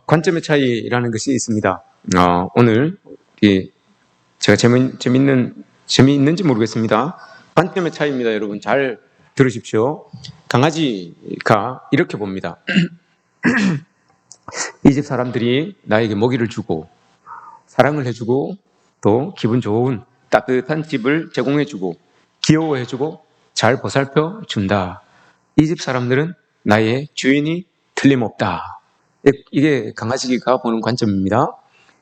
관점의 차이라는 것이 있습니다. 오늘 제가 재미있는지 모르겠습니다. 관점의 차이입니다. 여러분 잘 들으십시오. 강아지가 이렇게 봅니다. 이 집 사람들이 나에게 먹이를 주고 사랑을 해주고 또 기분 좋은 따뜻한 집을 제공해주고 귀여워해주고 잘 보살펴 준다. 이 집 사람들은 나의 주인이 틀림없다. 이게 강아지가 보는 관점입니다.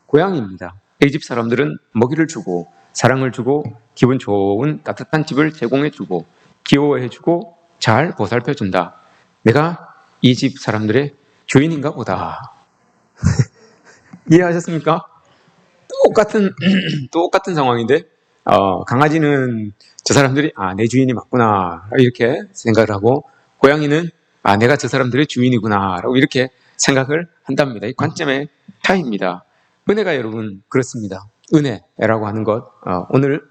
고양이입니다. 이 집 사람들은 먹이를 주고 사랑을 주고 기분 좋은 따뜻한 집을 제공해주고 귀여워해주고 잘 보살펴준다. 내가 이 집 사람들의 주인인가 보다. 이해하셨습니까? 똑같은 상황인데 강아지는 저 사람들이 내 주인이 맞구나 이렇게 생각을 하고, 고양이는 내가 저 사람들의 주인이구나 라고 이렇게 생각을 한답니다. 이 관점의 차이입니다. 은혜가 여러분 그렇습니다. 은혜라고 하는 것, 오늘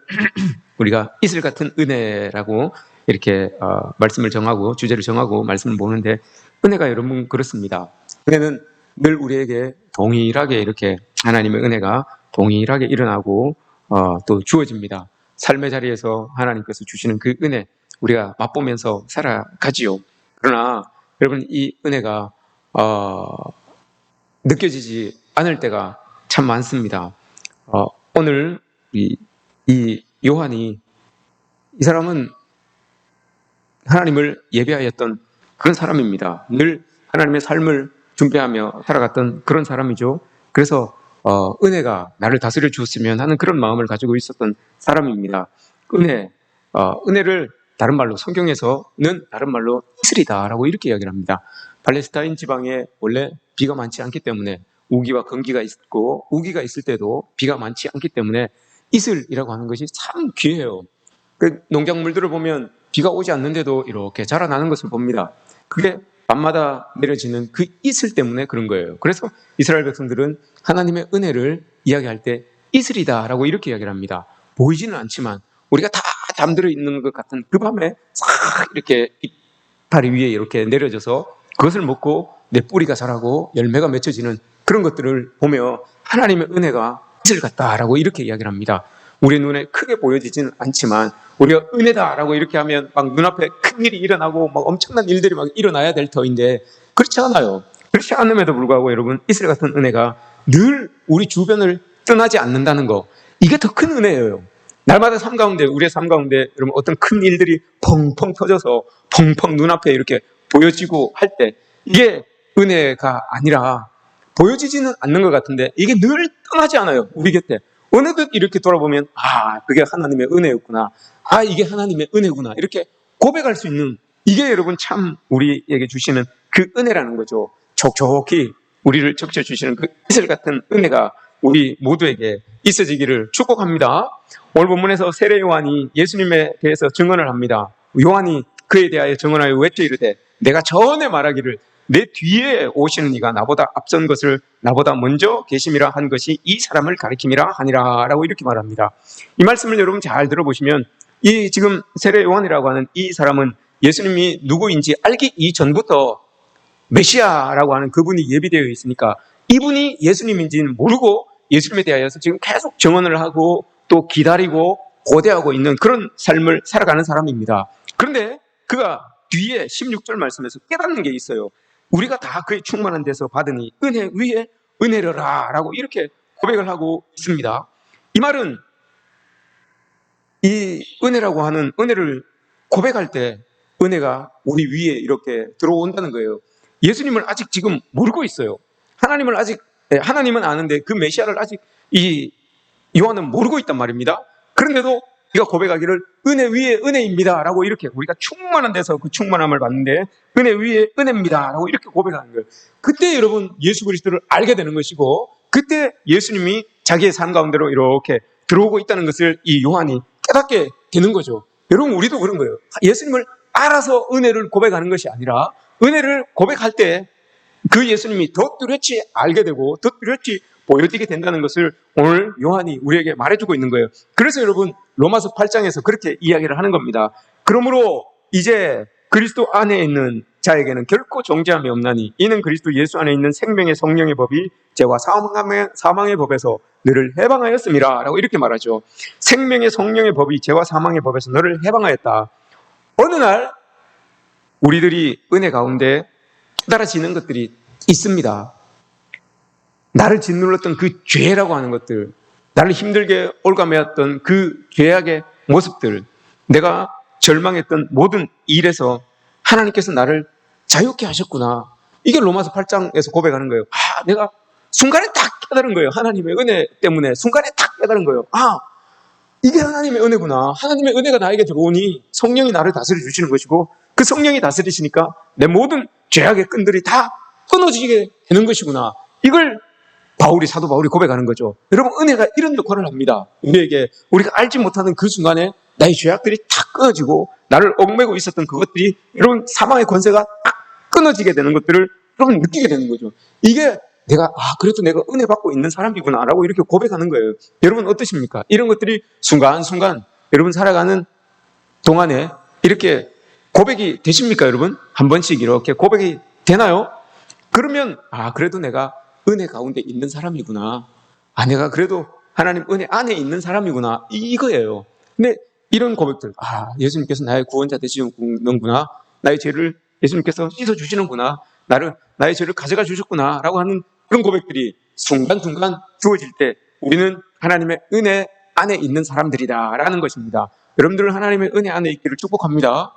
우리가 이슬 같은 은혜라고 이렇게 말씀을 정하고 주제를 정하고 말씀을 보는데, 은혜가 여러분 그렇습니다. 은혜는 늘 우리에게 동일하게 이렇게 하나님의 은혜가 동일하게 일어나고 또 주어집니다. 삶의 자리에서 하나님께서 주시는 그 은혜 우리가 맛보면서 살아가지요. 그러나 여러분 이 은혜가 느껴지지 않을 때가 참 많습니다. 오늘 이 요한이, 이 사람은 하나님을 예배하였던 그런 사람입니다. 늘 하나님의 삶을 준비하며 살아갔던 그런 사람이죠. 그래서 은혜가 나를 다스려 주었으면 하는 그런 마음을 가지고 있었던 사람입니다. 은혜를 다른 말로, 성경에서는 다른 말로 이슬이다라고 이렇게 이야기를 합니다. 팔레스타인 지방에 원래 비가 많지 않기 때문에 우기와 건기가 있고, 우기가 있을 때도 비가 많지 않기 때문에 이슬이라고 하는 것이 참 귀해요. 그 농작물들을 보면 비가 오지 않는데도 이렇게 자라나는 것을 봅니다. 그게 밤마다 내려지는 그 이슬 때문에 그런 거예요. 그래서 이스라엘 백성들은 하나님의 은혜를 이야기할 때 이슬이다라고 이렇게 이야기를 합니다. 보이지는 않지만 우리가 다 잠들어 있는 것 같은 그 밤에 싹 이렇게 이파리 위에 이렇게 내려져서 그것을 먹고 내 뿌리가 자라고 열매가 맺혀지는 그런 것들을 보며 하나님의 은혜가 이슬 같다라고 이렇게 이야기를 합니다. 우리 눈에 크게 보여지지는 않지만 우리가 은혜다라고 이렇게 하면 막 눈앞에 큰 일이 일어나고 막 엄청난 일들이 막 일어나야 될 터인데, 그렇지 않아요. 그렇지 않음에도 불구하고 여러분 이슬 같은 은혜가 늘 우리 주변을 떠나지 않는다는 거, 이게 더 큰 은혜예요. 날마다 삶 가운데, 우리의 삶 가운데 여러분 어떤 큰 일들이 펑펑 터져서 펑펑 눈앞에 이렇게 보여지고 할 때 이게 은혜가 아니라, 보여지지는 않는 것 같은데 이게 늘 떠나지 않아요. 우리 곁에 어느덧 이렇게 돌아보면 그게 하나님의 은혜였구나, 이게 하나님의 은혜구나 이렇게 고백할 수 있는, 이게 여러분 참 우리에게 주시는 그 은혜라는 거죠. 촉촉히 우리를 적셔주시는 그 이슬 같은 은혜가 우리 모두에게 있어지기를 축복합니다. 오늘 본문에서 세례 요한이 예수님에 대해서 증언을 합니다. 요한이 그에 대하여 증언하여 외쳐 이르되 내가 전에 말하기를 내 뒤에 오시는 이가 나보다 앞선 것을 나보다 먼저 계심이라 한 것이 이 사람을 가리킴이라 하니라 라고 이렇게 말합니다. 이 말씀을 여러분 잘 들어보시면 이 지금 세례 요한이라고 하는 이 사람은 예수님이 누구인지 알기 이전부터 메시아라고 하는 그분이 예비되어 있으니까 이분이 예수님인지는 모르고 예수님에 대하여서 지금 계속 증언을 하고 또 기다리고 고대하고 있는 그런 삶을 살아가는 사람입니다. 그런데 그가 뒤에 16절 말씀에서 깨닫는 게 있어요. 우리가 다 그의 충만한 데서 받으니 은혜 위에 은혜로라 라고 이렇게 고백을 하고 있습니다. 이 말은 이 은혜라고 하는, 은혜를 고백할 때 은혜가 우리 위에 이렇게 들어온다는 거예요. 예수님을 아직 지금 모르고 있어요. 하나님은 아는데 그 메시아를 아직 이 요한은 모르고 있단 말입니다. 그런데도 우리가 고백하기를 은혜 위에 은혜입니다 라고 이렇게, 우리가 충만한 데서 그 충만함을 받는데 은혜 위에 은혜입니다 라고 이렇게 고백하는 거예요. 그때 여러분 예수 그리스도를 알게 되는 것이고, 그때 예수님이 자기의 삶 가운데로 이렇게 들어오고 있다는 것을 이 요한이 깨닫게 되는 거죠. 여러분 우리도 그런 거예요. 예수님을 알아서 은혜를 고백하는 것이 아니라 은혜를 고백할 때 그 예수님이 더 뚜렷이 알게 되고 더 뚜렷이 보여지게 된다는 것을 오늘 요한이 우리에게 말해주고 있는 거예요. 그래서 여러분 로마서 8장에서 그렇게 이야기를 하는 겁니다. 그러므로 이제 그리스도 안에 있는 자에게는 결코 정죄함이 없나니 이는 그리스도 예수 안에 있는 생명의 성령의 법이 죄와 사망의 법에서 너를 해방하였음이라 라고 이렇게 말하죠. 생명의 성령의 법이 죄와 사망의 법에서 너를 해방하였다. 어느 날 우리들이 은혜 가운데 깨달아지는 것들이 있습니다. 나를 짓눌렀던 그 죄라고 하는 것들, 나를 힘들게 올가매었던 그 죄악의 모습들, 내가 절망했던 모든 일에서 하나님께서 나를 자유케 하셨구나. 이게 로마서 8장에서 고백하는 거예요. 내가 순간에 딱 깨달은 거예요. 하나님의 은혜 때문에 순간에 딱 깨달은 거예요. 이게 하나님의 은혜구나. 하나님의 은혜가 나에게 들어오니 성령이 나를 다스려 주시는 것이고, 그 성령이 다스리시니까 내 모든 죄악의 끈들이 다 끊어지게 되는 것이구나. 이걸 사도 바울이 고백하는 거죠. 여러분, 은혜가 이런 역할을 합니다. 우리가 알지 못하는 그 순간에 나의 죄악들이 탁 끊어지고 나를 얽매고 있었던 그것들이 여러분 사망의 권세가 딱 끊어지게 되는 것들을 여러분 느끼게 되는 거죠. 이게 그래도 내가 은혜 받고 있는 사람이구나 라고 이렇게 고백하는 거예요. 여러분 어떠십니까? 이런 것들이 순간순간 여러분 살아가는 동안에 이렇게 고백이 되십니까? 여러분 한 번씩 이렇게 고백이 되나요? 그러면 그래도 내가 은혜 가운데 있는 사람이구나. 내가 그래도 하나님 은혜 안에 있는 사람이구나. 이거예요. 근데 이런 고백들, 예수님께서 나의 구원자 되시는구나. 나의 죄를 예수님께서 씻어주시는구나. 나의 죄를 가져가 주셨구나. 라고 하는 그런 고백들이 순간순간 주어질 때 우리는 하나님의 은혜 안에 있는 사람들이다. 라는 것입니다. 여러분들은 하나님의 은혜 안에 있기를 축복합니다.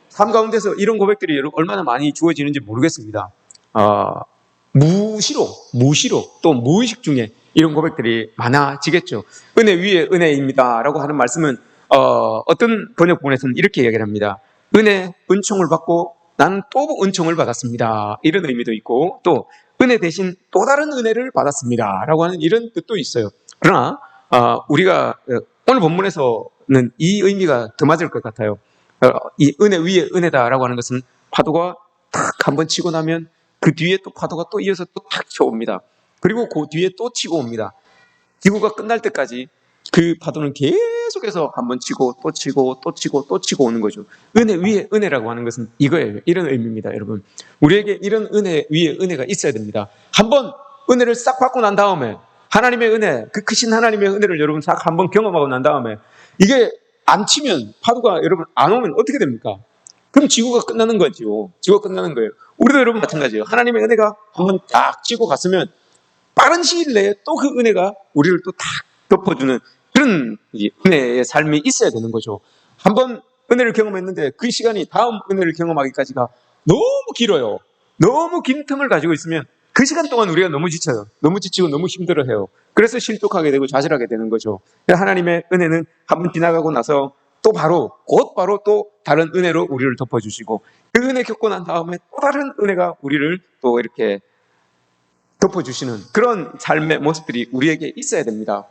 삶 가운데서 이런 고백들이 여러분 얼마나 많이 주어지는지 모르겠습니다. 무시로 또 무의식 중에 이런 고백들이 많아지겠죠. 은혜 위에 은혜입니다 라고 하는 말씀은 어떤 번역본에서는 이렇게 이야기를 합니다. 은총을 받고 나는 또 은총을 받았습니다. 이런 의미도 있고, 또 은혜 대신 또 다른 은혜를 받았습니다 라고 하는 이런 뜻도 있어요. 그러나 우리가 오늘 본문에서는 이 의미가 더 맞을 것 같아요. 이 은혜 위에 은혜다라고 하는 것은 파도가 탁 한번 치고 나면 그 뒤에 또 파도가 또 이어서 또 탁 쳐옵니다. 그리고 그 뒤에 또 치고 옵니다. 지구가 끝날 때까지 그 파도는 계속해서 한번 치고 또 치고 또 치고 또 치고 오는 거죠. 은혜 위에 은혜라고 하는 것은 이거예요. 이런 의미입니다, 여러분. 우리에게 이런 은혜 위에 은혜가 있어야 됩니다. 한번 은혜를 싹 받고 난 다음에 하나님의 은혜, 그 크신 하나님의 은혜를 여러분 싹 한번 경험하고 난 다음에 이게 안 치면, 파도가 여러분 안 오면 어떻게 됩니까? 그럼 지구가 끝나는 거죠. 지구가 끝나는 거예요. 우리도 여러분 마찬가지예요. 하나님의 은혜가 한번 딱 치고 갔으면 빠른 시일 내에 또 그 은혜가 우리를 또 딱 덮어주는 그런 은혜의 삶이 있어야 되는 거죠. 한번 은혜를 경험했는데 그 시간이 다음 은혜를 경험하기까지가 너무 길어요. 너무 긴 틈을 가지고 있으면 그 시간 동안 우리가 너무 지쳐요. 너무 지치고 너무 힘들어해요. 그래서 실족하게 되고 좌절하게 되는 거죠. 하나님의 은혜는 한번 지나가고 나서 또 곧 바로 또 다른 은혜로 우리를 덮어주시고, 그 은혜 겪고 난 다음에 또 다른 은혜가 우리를 또 이렇게 덮어주시는 그런 삶의 모습들이 우리에게 있어야 됩니다.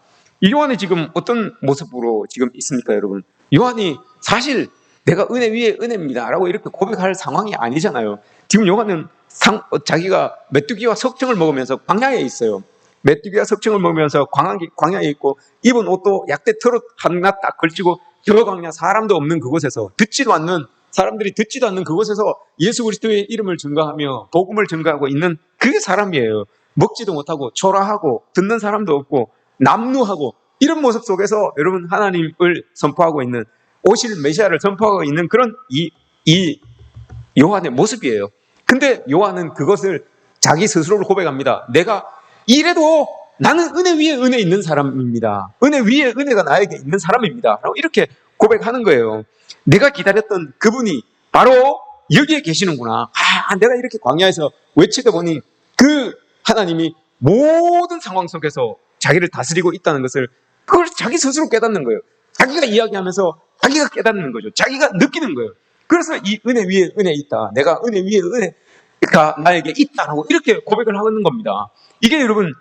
요한이 지금 어떤 모습으로 지금 있습니까, 여러분? 요한이 사실 내가 은혜 위에 은혜입니다 라고 이렇게 고백할 상황이 아니잖아요. 지금 요한은 자기가 메뚜기와 석청을 먹으면서 광야에 있어요. 메뚜기와 석청을 먹으면서 광야에 있고, 입은 옷도 약대 털옷 하나 딱 걸치고 저 광야 사람도 없는 그곳에서, 사람들이 듣지도 않는 그곳에서 예수 그리스도의 이름을 증거하며 복음을 증거하고 있는 그게 사람이에요. 먹지도 못하고 초라하고 듣는 사람도 없고 남루하고 이런 모습 속에서 여러분 하나님을 선포하고 있는, 오실 메시아를 선포하고 있는 그런 이 요한의 모습이에요. 근데 요한은 그것을 자기 스스로를 고백합니다. 내가 이래도 나는 은혜 위에 은혜 있는 사람입니다. 은혜 위에 은혜가 나에게 있는 사람입니다. 라고 이렇게 고백하는 거예요. 내가 기다렸던 그분이 바로 여기에 계시는구나. 내가 이렇게 광야에서 외치다 보니 그 하나님이 모든 상황 속에서 자기를 다스리고 있다는 것을, 그걸 자기 스스로 깨닫는 거예요. 자기가 이야기하면서 자기가 깨닫는 거죠. 자기가 느끼는 거예요. 그래서 이 은혜 위에 은혜 있다. 내가 은혜 위에 은혜가 나에게 있다라고 이렇게 고백을 하는 겁니다. 이게 여러분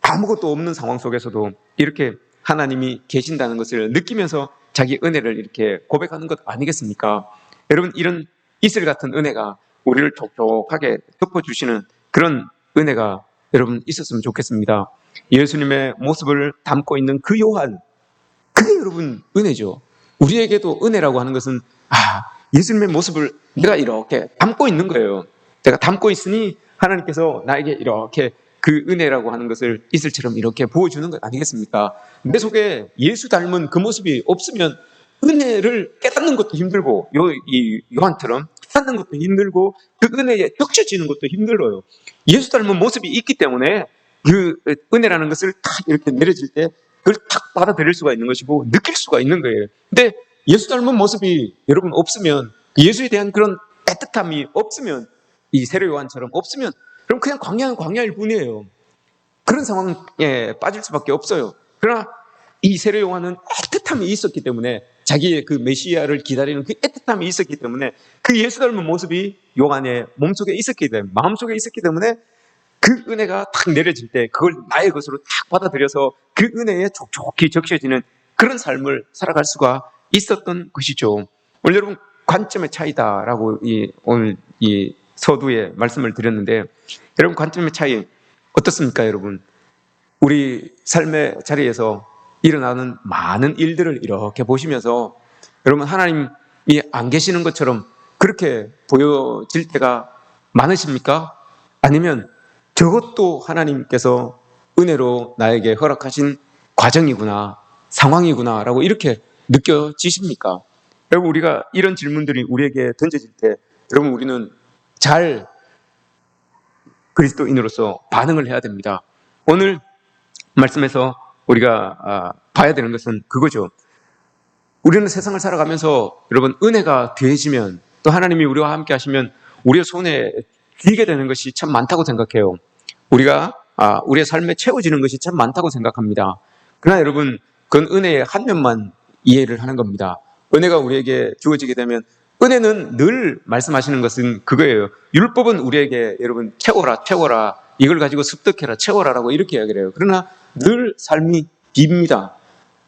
아무것도 없는 상황 속에서도 이렇게 하나님이 계신다는 것을 느끼면서 자기 은혜를 이렇게 고백하는 것 아니겠습니까? 여러분, 이런 이슬 같은 은혜가 우리를 촉촉하게 덮어주시는 그런 은혜가 여러분 있었으면 좋겠습니다. 예수님의 모습을 담고 있는 그 요한, 그게 여러분 은혜죠. 우리에게도 은혜라고 하는 것은 예수님의 모습을 내가 이렇게 담고 있는 거예요. 내가 담고 있으니 하나님께서 나에게 이렇게 그 은혜라고 하는 것을 이슬처럼 이렇게 부어주는 것 아니겠습니까? 내 속에 예수 닮은 그 모습이 없으면 은혜를 깨닫는 것도 힘들고, 이 요한처럼 깨닫는 것도 힘들고, 그 은혜에 적셔지는 것도 힘들어요. 예수 닮은 모습이 있기 때문에 그 은혜라는 것을 탁 이렇게 내려질 때 그걸 탁 받아들일 수가 있는 것이고 느낄 수가 있는 거예요. 근데 예수 닮은 모습이 여러분 없으면, 예수에 대한 그런 애틋함이 없으면, 이 세례 요한처럼 없으면, 그럼 그냥 광야일 뿐이에요. 그런 상황에 빠질 수밖에 없어요. 그러나 이 세례 요한은 애틋함이 있었기 때문에, 자기의 그 메시아를 기다리는 그 애틋함이 있었기 때문에, 그 예수 닮은 모습이 요한의 몸속에 있었기 때문에, 마음속에 있었기 때문에 그 은혜가 탁 내려질 때 그걸 나의 것으로 탁 받아들여서 그 은혜에 촉촉히 적셔지는 그런 삶을 살아갈 수가 있었던 것이죠. 오늘 여러분 관점의 차이다라고 오늘 이 서두에 말씀을 드렸는데, 여러분 관점의 차이 어떻습니까? 여러분, 우리 삶의 자리에서 일어나는 많은 일들을 이렇게 보시면서 여러분 하나님이 안 계시는 것처럼 그렇게 보여질 때가 많으십니까? 아니면 저것도 하나님께서 은혜로 나에게 허락하신 과정이구나, 상황이구나 라고 이렇게 느껴지십니까? 여러분, 우리가 이런 질문들이 우리에게 던져질 때 여러분 우리는 잘 그리스도인으로서 반응을 해야 됩니다. 오늘 말씀에서 우리가 봐야 되는 것은 그거죠. 우리는 세상을 살아가면서 여러분 은혜가 더해지면, 또 하나님이 우리와 함께 하시면 우리의 손에 쥐게 되는 것이 참 많다고 생각해요. 우리가 우리의 삶에 채워지는 것이 참 많다고 생각합니다. 그러나 여러분, 그건 은혜의 한 면만 이해를 하는 겁니다. 은혜가 우리에게 주어지게 되면, 은혜는 늘 말씀하시는 것은 그거예요. 율법은 우리에게 여러분 채워라 이걸 가지고 습득해라, 채워라라고 이렇게 이야기를 해요. 그러나 늘 삶이 빕니다.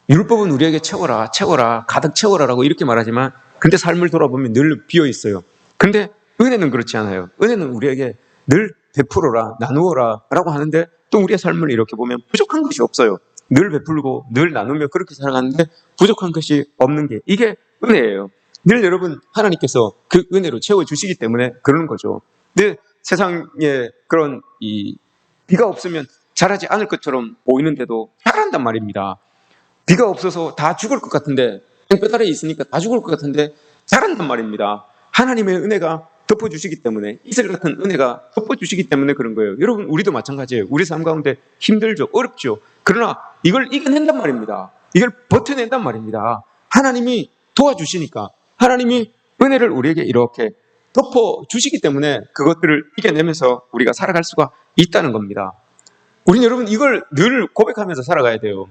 율법은 우리에게 채워라 가득 채워라라고 이렇게 말하지만, 근데 삶을 돌아보면 늘 비어 있어요. 근데 은혜는 그렇지 않아요. 은혜는 우리에게 늘 베풀어라, 나누어라 라고 하는데, 또 우리의 삶을 이렇게 보면 부족한 것이 없어요. 늘 베풀고 늘 나누며 그렇게 살아가는데 부족한 것이 없는 게, 이게 은혜예요. 늘 여러분 하나님께서 그 은혜로 채워주시기 때문에 그러는 거죠. 근데 세상에 그런 비가 없으면 자라지 않을 것처럼 보이는데도 자란단 말입니다. 비가 없어서 다 죽을 것 같은데, 땅볕 아래에 있으니까 다 죽을 것 같은데 자란단 말입니다. 하나님의 은혜가 덮어주시기 때문에, 이슬 같은 은혜가 덮어주시기 때문에 그런 거예요. 여러분, 우리도 마찬가지예요. 우리 삶 가운데 힘들죠, 어렵죠. 그러나 이걸 이겨낸단 말입니다. 이걸 버텨낸단 말입니다. 하나님이 도와주시니까, 하나님이 은혜를 우리에게 이렇게 덮어주시기 때문에 그것들을 이겨내면서 우리가 살아갈 수가 있다는 겁니다. 우리는 여러분 이걸 늘 고백하면서 살아가야 돼요.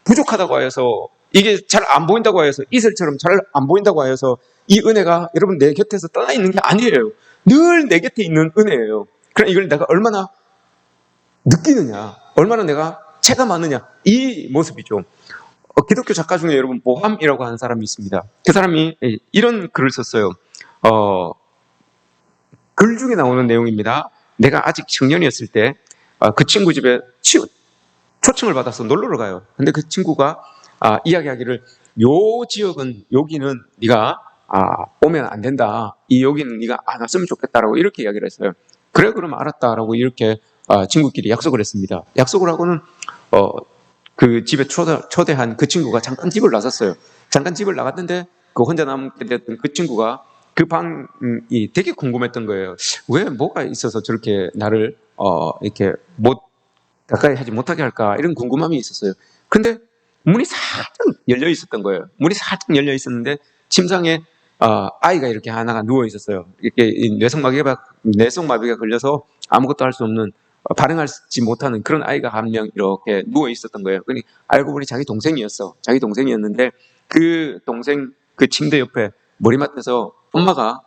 부족하다고 해서, 이게 잘 안 보인다고 해서, 이슬처럼 잘 안 보인다고 해서 이 은혜가 여러분 내 곁에서 떠나 있는 게 아니에요. 늘 내 곁에 있는 은혜예요. 그럼 이걸 내가 얼마나 느끼느냐, 얼마나 내가 체감하느냐, 이 모습이죠. 기독교 작가 중에 여러분 보함이라고 하는 사람이 있습니다. 그 사람이 이런 글을 썼어요. 글 중에 나오는 내용입니다. 내가 아직 청년이었을 때 그 친구 집에 초청을 받아서 놀러를 가요. 근데 그 친구가 이야기하기를, 요 지역은, 여기는 네가 오면 안 된다. 이 여기는 네가 안 왔으면 좋겠다라고 이렇게 이야기를 했어요. 그래, 그러면 알았다라고 이렇게 친구끼리 약속을 했습니다. 약속을 하고는 그 집에 초대한 그 친구가 잠깐 집을 나섰어요. 잠깐 집을 나갔는데 그 혼자 남게 됐던 그 친구가 그 방이 되게 궁금했던 거예요. 왜, 뭐가 있어서 저렇게 나를 이렇게 가까이 하지 못하게 할까, 이런 궁금함이 있었어요. 근데 문이 살짝 열려 있었던 거예요. 문이 살짝 열려 있었는데 침상에 아이가 이렇게 하나가 누워 있었어요. 이렇게 뇌성마비가 걸려서 아무것도 할 수 없는, 발행하지 못하는 그런 아이가 한 명 이렇게 누워 있었던 거예요. 그러니 알고 보니 자기 동생이었어. 자기 동생이었는데 그 동생 그 침대 옆에 머리맡에서 엄마가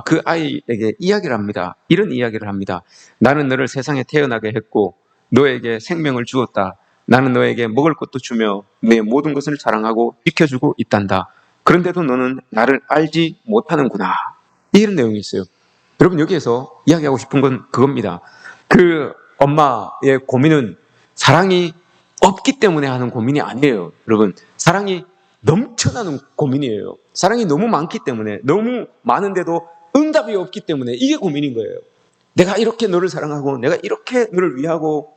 그 아이에게 이야기를 합니다. 이런 이야기를 합니다. 나는 너를 세상에 태어나게 했고 너에게 생명을 주었다. 나는 너에게 먹을 것도 주며 내 모든 것을 자랑하고 지켜주고 있단다. 그런데도 너는 나를 알지 못하는구나. 이런 내용이 있어요. 여러분, 여기에서 이야기하고 싶은 건 그겁니다. 그 엄마의 고민은 사랑이 없기 때문에 하는 고민이 아니에요. 여러분, 사랑이 넘쳐나는 고민이에요. 사랑이 너무 많기 때문에, 너무 많은데도 응답이 없기 때문에 이게 고민인 거예요. 내가 이렇게 너를 사랑하고 내가 이렇게 너를 위하고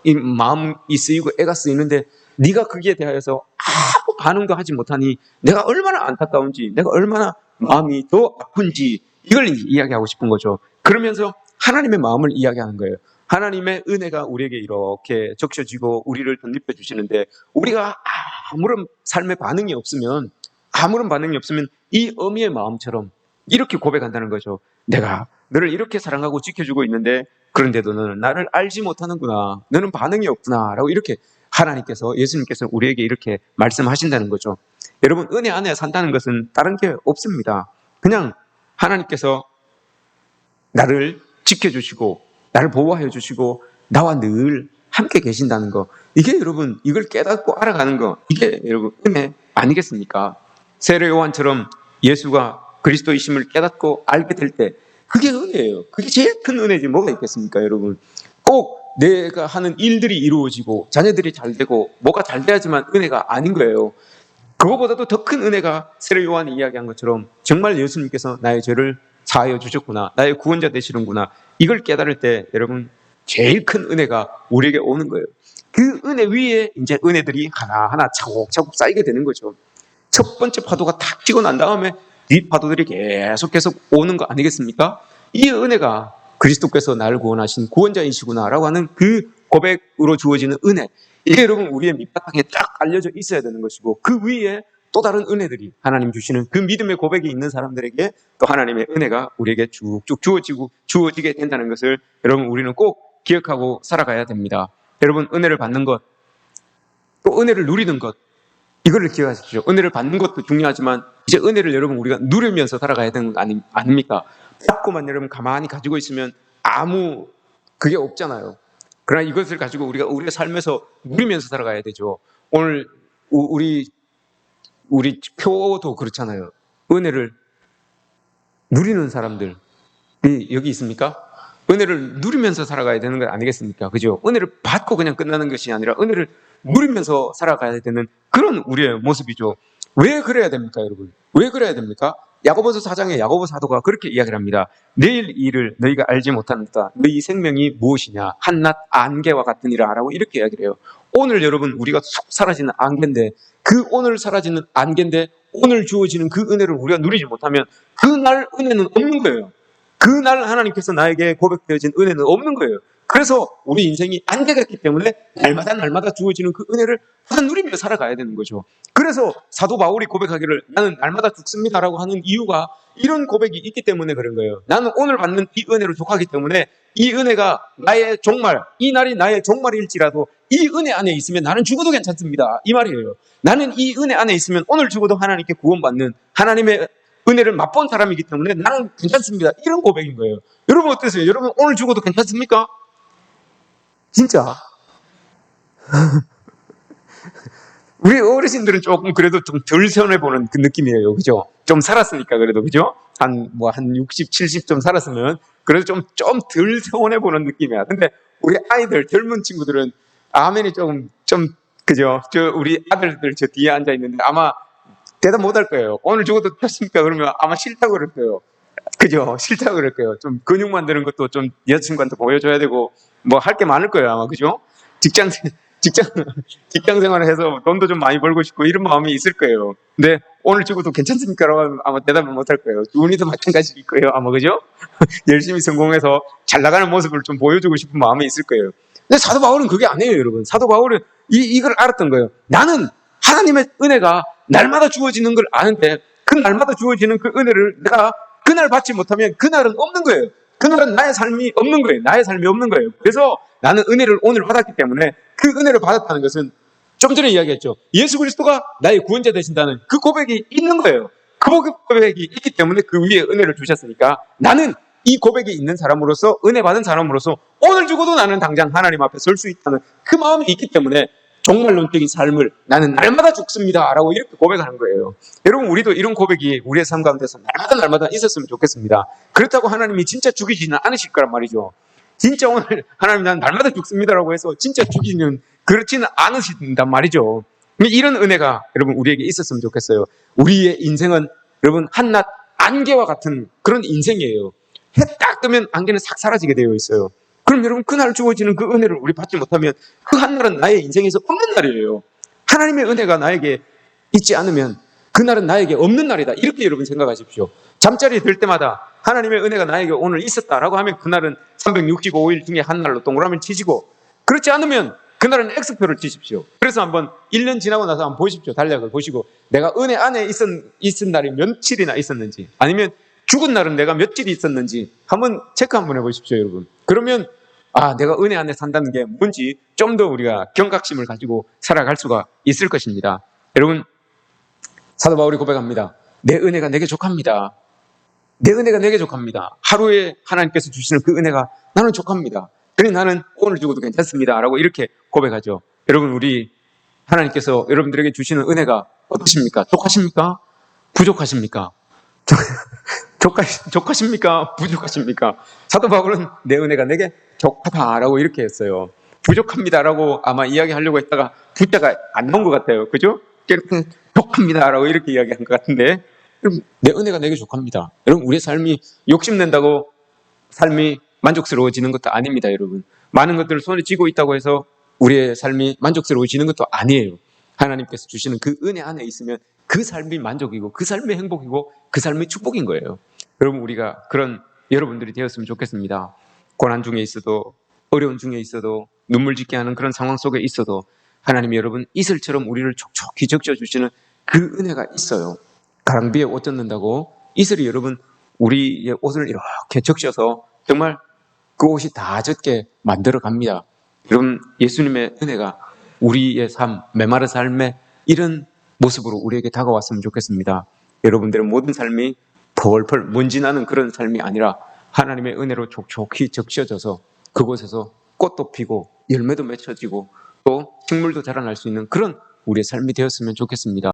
이 마음이 쓰이고 애가 쓰이는데 네가 거기에 대하여서 아무 반응도 하지 못하니 내가 얼마나 안타까운지, 내가 얼마나 마음이 더 아픈지, 이걸 이야기하고 싶은 거죠. 그러면서 하나님의 마음을 이야기하는 거예요. 하나님의 은혜가 우리에게 이렇게 적셔지고 우리를 덧입혀 주시는데, 우리가 아무런 삶의 반응이 없으면, 이 어미의 마음처럼 이렇게 고백한다는 거죠. 내가 너를 이렇게 사랑하고 지켜주고 있는데 그런데도 너는 나를 알지 못하는구나, 너는 반응이 없구나 라고, 이렇게 하나님께서, 예수님께서 우리에게 이렇게 말씀하신다는 거죠. 여러분, 은혜 안에 산다는 것은 다른 게 없습니다. 그냥 하나님께서 나를 지켜주시고 나를 보호해 주시고 나와 늘 함께 계신다는 거, 이게 여러분, 이걸 깨닫고 알아가는 거, 이게 여러분 은혜 아니겠습니까? 세례 요한처럼 예수가 그리스도이심을 깨닫고 알게 될 때, 그게 은혜예요. 그게 제일 큰 은혜지 뭐가 있겠습니까? 여러분, 꼭 내가 하는 일들이 이루어지고 자녀들이 잘 되고 뭐가 잘 돼야지만 은혜가 아닌 거예요. 그거보다도 더 큰 은혜가 세례 요한이 이야기한 것처럼 정말 예수님께서 나의 죄를 사하여 주셨구나, 나의 구원자 되시는구나, 이걸 깨달을 때 여러분 제일 큰 은혜가 우리에게 오는 거예요. 그 은혜 위에 이제 은혜들이 하나하나 차곡차곡 쌓이게 되는 거죠. 첫 번째 파도가 탁 치고 난 다음에 뒷 파도들이 계속 오는 거 아니겠습니까? 이 은혜가 그리스도께서 나를 구원하신 구원자이시구나 라고 하는 그 고백으로 주어지는 은혜, 이게 여러분 우리의 밑바탕에 딱 알려져 있어야 되는 것이고, 그 위에 또 다른 은혜들이 하나님 주시는 그 믿음의 고백이 있는 사람들에게 또 하나님의 은혜가 우리에게 쭉쭉 주어지게 된다는 것을 여러분 우리는 꼭 기억하고 살아가야 됩니다. 여러분, 은혜를 받는 것, 또 은혜를 누리는 것, 이거를 기억하십시오. 은혜를 받는 것도 중요하지만 이제 은혜를 여러분 우리가 누리면서 살아가야 되는 거 아닙니까? 받고만 여러분 가만히 가지고 있으면 아무 그게 없잖아요. 그러나 이것을 가지고 우리가 우리의 삶에서 누리면서 살아가야 되죠. 오늘 우리 표도 그렇잖아요. 은혜를 누리는 사람들이 여기 있습니까? 은혜를 누리면서 살아가야 되는 것 아니겠습니까? 그죠? 은혜를 받고 그냥 끝나는 것이 아니라 은혜를 누리면서 살아가야 되는 그런 우리의 모습이죠. 왜 그래야 됩니까, 여러분? 왜 그래야 됩니까? 야고보서 4장에 야고보 사도가 그렇게 이야기를 합니다. 내일 일을 너희가 알지 못한다. 너희 생명이 무엇이냐? 한낱 안개와 같으니라 라고 이렇게 이야기를 해요. 오늘 여러분 우리가 쑥 사라지는 안개인데, 그 오늘 사라지는 안개인데 오늘 주어지는 그 은혜를 우리가 누리지 못하면 그날 은혜는 없는 거예요. 그날 하나님께서 나에게 고백되어진 은혜는 없는 거예요. 그래서 우리 인생이 안개가 있기 때문에 날마다 주어지는 그 은혜를 누리며 살아가야 되는 거죠. 그래서 사도 바울이 고백하기를 나는 날마다 죽습니다라고 하는 이유가 이런 고백이 있기 때문에 그런 거예요. 나는 오늘 받는 이 은혜를 족하기 때문에 이 은혜가 나의 종말, 이 날이 나의 종말일지라도 이 은혜 안에 있으면 나는 죽어도 괜찮습니다, 이 말이에요. 나는 이 은혜 안에 있으면 오늘 죽어도 하나님께 구원받는 하나님의 은혜를 맛본 사람이기 때문에 나는 괜찮습니다, 이런 고백인 거예요. 여러분 어떠세요? 여러분 오늘 죽어도 괜찮습니까? 진짜 우리 어르신들은 조금 그래도 좀 덜 손해보는 그 느낌이에요. 그죠? 좀 살았으니까 그래도, 그죠? 한 60, 70 좀 살았으면 그래도 좀 덜 손해보는 느낌이야. 근데 우리 아이들, 젊은 친구들은 아멘이 그죠? 우리 아들들 저 뒤에 앉아있는데 아마 대답 못 할 거예요. 오늘 죽어도 됐습니까? 그러면 아마 싫다고 그럴 거예요. 그죠? 싫다고 그럴 거예요. 좀 근육 만드는 것도 좀 여자친구한테 보여줘야 되고 뭐 할 게 많을 거예요, 아마. 그죠? 직장 생활을 해서 돈도 좀 많이 벌고 싶고 이런 마음이 있을 거예요. 근데 오늘 죽어도 괜찮습니까? 라고 하면 아마 대답을 못 할 거예요. 운이도 마찬가지일 거예요, 아마. 그죠? 열심히 성공해서 잘 나가는 모습을 좀 보여주고 싶은 마음이 있을 거예요. 근데 사도 바울은 그게 아니에요, 여러분. 사도 바울은 이걸 알았던 거예요. 나는 하나님의 은혜가 날마다 주어지는 걸 아는데 그 날마다 주어지는 그 은혜를 내가 그날 받지 못하면 그날은 없는 거예요. 그날은 나의 삶이 없는 거예요. 나의 삶이 없는 거예요. 그래서 나는 은혜를 오늘 받았기 때문에, 그 은혜를 받았다는 것은 좀 전에 이야기했죠. 예수 그리스도가 나의 구원자 되신다는 그 고백이 있는 거예요. 그 고백이 있기 때문에 그 위에 은혜를 주셨으니까 나는 이 고백이 있는 사람으로서, 은혜 받은 사람으로서 오늘 죽어도 나는 당장 하나님 앞에 설 수 있다는 그 마음이 있기 때문에 종말론적인 삶을 나는 날마다 죽습니다 라고 이렇게 고백하는 거예요. 여러분, 우리도 이런 고백이 우리의 삶 가운데서 날마다 있었으면 좋겠습니다. 그렇다고 하나님이 진짜 죽이지는 않으실 거란 말이죠. 진짜 오늘 하나님 난 날마다 죽습니다라고 해서 진짜 죽이는, 그렇지는 않으신단 말이죠. 이런 은혜가 여러분 우리에게 있었으면 좋겠어요. 우리의 인생은 여러분 한낮 안개와 같은 그런 인생이에요. 해 딱 뜨면 안개는 싹 사라지게 되어 있어요. 그럼 여러분 그날 주어지는 그 은혜를 우리 받지 못하면 그 한날은 나의 인생에서 없는 날이에요. 하나님의 은혜가 나에게 있지 않으면 그날은 나에게 없는 날이다. 이렇게 여러분 생각하십시오. 잠자리 들 때마다 하나님의 은혜가 나에게 오늘 있었다라고 하면 그날은 365일 중에 한 날로 동그라미 치시고, 그렇지 않으면 그날은 X표를 치십시오. 그래서 한번 1년 지나고 나서 한번 보십시오. 달력을 보시고 내가 은혜 안에 있은 날이 며칠이나 있었는지, 아니면 죽은 날은 내가 며칠이 있었는지 한번 체크 한번 해보십시오, 여러분. 그러면 내가 은혜 안에 산다는 게 뭔지 좀 더 우리가 경각심을 가지고 살아갈 수가 있을 것입니다. 여러분, 사도 바울이 고백합니다. 내 은혜가 내게 족합니다. 내 은혜가 내게 족합니다. 하루에 하나님께서 주시는 그 은혜가 나는 족합니다. 그래 나는 오늘 죽어도 괜찮습니다. 라고 이렇게 고백하죠. 여러분, 우리 하나님께서 여러분들에게 주시는 은혜가 어떠십니까? 족하십니까? 부족하십니까? 족하십니까? 부족하십니까? 사도 바울은 내 은혜가 내게 족하다라고 이렇게 했어요. 부족합니다라고 아마 이야기하려고 했다가 부자가 안 나온 것 같아요. 그죠? 족합니다라고 이렇게 이야기한 것 같은데, 여러분, 내 은혜가 내게 족합니다. 여러분, 우리의 삶이 욕심낸다고 삶이 만족스러워지는 것도 아닙니다. 여러분, 많은 것들을 손에 쥐고 있다고 해서 우리의 삶이 만족스러워지는 것도 아니에요. 하나님께서 주시는 그 은혜 안에 있으면 그 삶이 만족이고 그 삶이 행복이고 그 삶이 축복인 거예요. 여러분, 우리가 그런 여러분들이 되었으면 좋겠습니다. 고난 중에 있어도, 어려운 중에 있어도, 눈물 짓게 하는 그런 상황 속에 있어도 하나님이 여러분 이슬처럼 우리를 촉촉히 적셔주시는 그 은혜가 있어요. 가랑비에 옷 젖는다고 이슬이 여러분 우리의 옷을 이렇게 적셔서 정말 그 옷이 다 젖게 만들어 갑니다. 여러분, 예수님의 은혜가 우리의 삶, 메마른 삶의 이런 모습으로 우리에게 다가왔으면 좋겠습니다. 여러분들의 모든 삶이 펄펄 먼지 나는 그런 삶이 아니라 하나님의 은혜로 촉촉히 적셔져서 그곳에서 꽃도 피고 열매도 맺혀지고 또 식물도 자라날 수 있는 그런 우리의 삶이 되었으면 좋겠습니다.